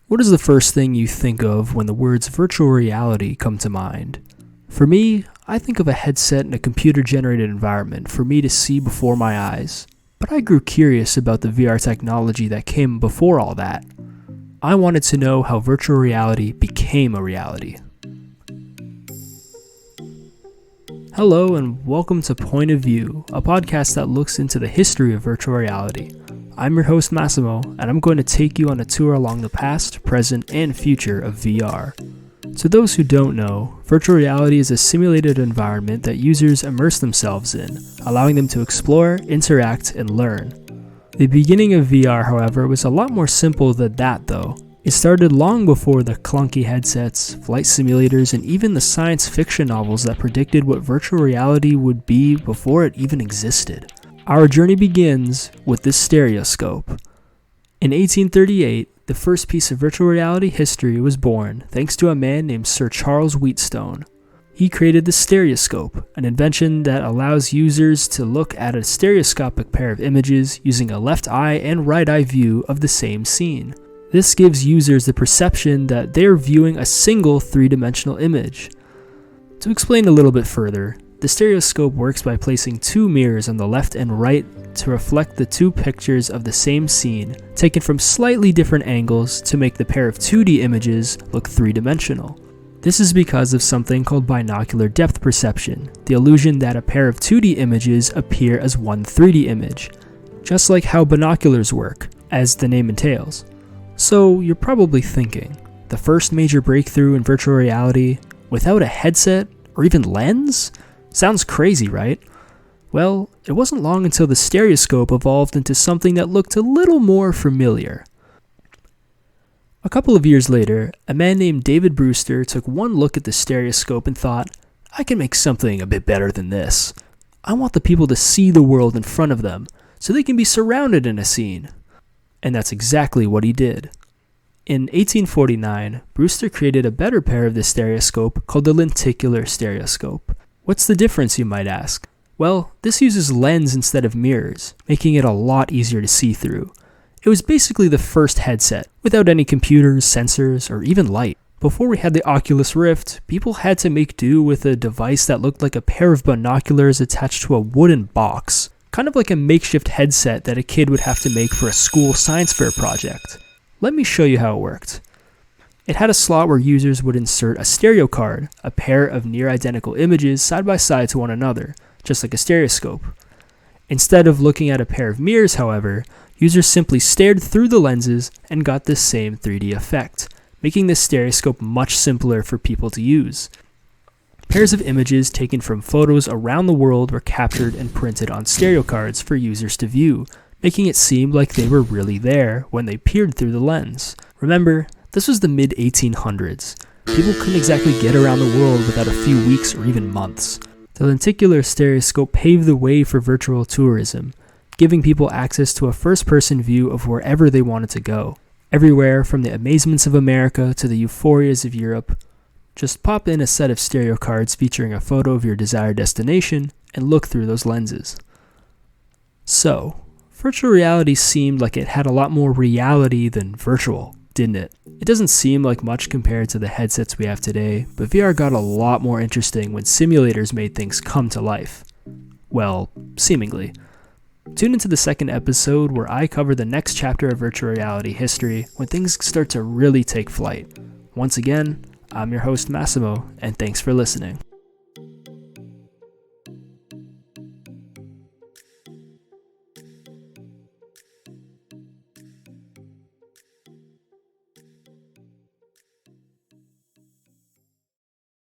What is the first thing you think of when the words virtual reality come to mind? For me, I think of a headset in a computer-generated environment for me to see before my eyes. But I grew curious about the VR technology that came before all that. I wanted to know how virtual reality became a reality. Hello and welcome to Point of View, a podcast that looks into the history of virtual reality. I'm your host Massimo, and I'm going to take you on a tour along the past, present, and future of VR. To those who don't know, virtual reality is a simulated environment that users immerse themselves in, allowing them to explore, interact, and learn. The beginning of VR, however, was a lot more simple than that though. It started long before the clunky headsets, flight simulators, and even the science fiction novels that predicted what virtual reality would be before it even existed. Our journey begins with the stereoscope. In 1838, the first piece of virtual reality history was born thanks to a man named Sir Charles Wheatstone. He created the stereoscope, an invention that allows users to look at a stereoscopic pair of images using a left eye and right eye view of the same scene. This gives users the perception that they are viewing a single three-dimensional image. To explain a little bit further, the stereoscope works by placing two mirrors on the left and right to reflect the two pictures of the same scene, taken from slightly different angles to make the pair of 2D images look three-dimensional. This is because of something called binocular depth perception, the illusion that a pair of 2D images appear as one 3D image, just like how binoculars work, as the name entails. So you're probably thinking, the first major breakthrough in virtual reality without a headset or even lens? Sounds crazy, right? Well, it wasn't long until the stereoscope evolved into something that looked a little more familiar. A couple of years later, a man named David Brewster took one look at the stereoscope and thought, I can make something a bit better than this. I want the people to see the world in front of them, so they can be surrounded in a scene. And that's exactly what he did. In 1849, Brewster created a better pair of the stereoscope called the lenticular stereoscope. What's the difference, you might ask? Well, this uses lens instead of mirrors, making it a lot easier to see through. It was basically the first headset, without any computers, sensors, or even light. Before we had the Oculus Rift, people had to make do with a device that looked like a pair of binoculars attached to a wooden box, kind of like a makeshift headset that a kid would have to make for a school science fair project. Let me show you how it worked. It had a slot where users would insert a stereo card, a pair of near identical images side by side to one another, just like a stereoscope. Instead of looking at a pair of mirrors, however, users simply stared through the lenses and got the same 3D effect, making the stereoscope much simpler for people to use. Pairs of images taken from photos around the world were captured and printed on stereo cards for users to view, making it seem like they were really there when they peered through the lens. Remember, this was the mid-1800s. People couldn't exactly get around the world without a few weeks or even months. The lenticular stereoscope paved the way for virtual tourism, giving people access to a first-person view of wherever they wanted to go. Everywhere from the amazements of America to the euphorias of Europe. Just pop in a set of stereo cards featuring a photo of your desired destination and look through those lenses. So, virtual reality seemed like it had a lot more reality than virtual, didn't it? It doesn't seem like much compared to the headsets we have today, but VR got a lot more interesting when simulators made things come to life. Well, seemingly. Tune into the second episode where I cover the next chapter of virtual reality history when things start to really take flight. Once again, I'm your host Massimo, and thanks for listening.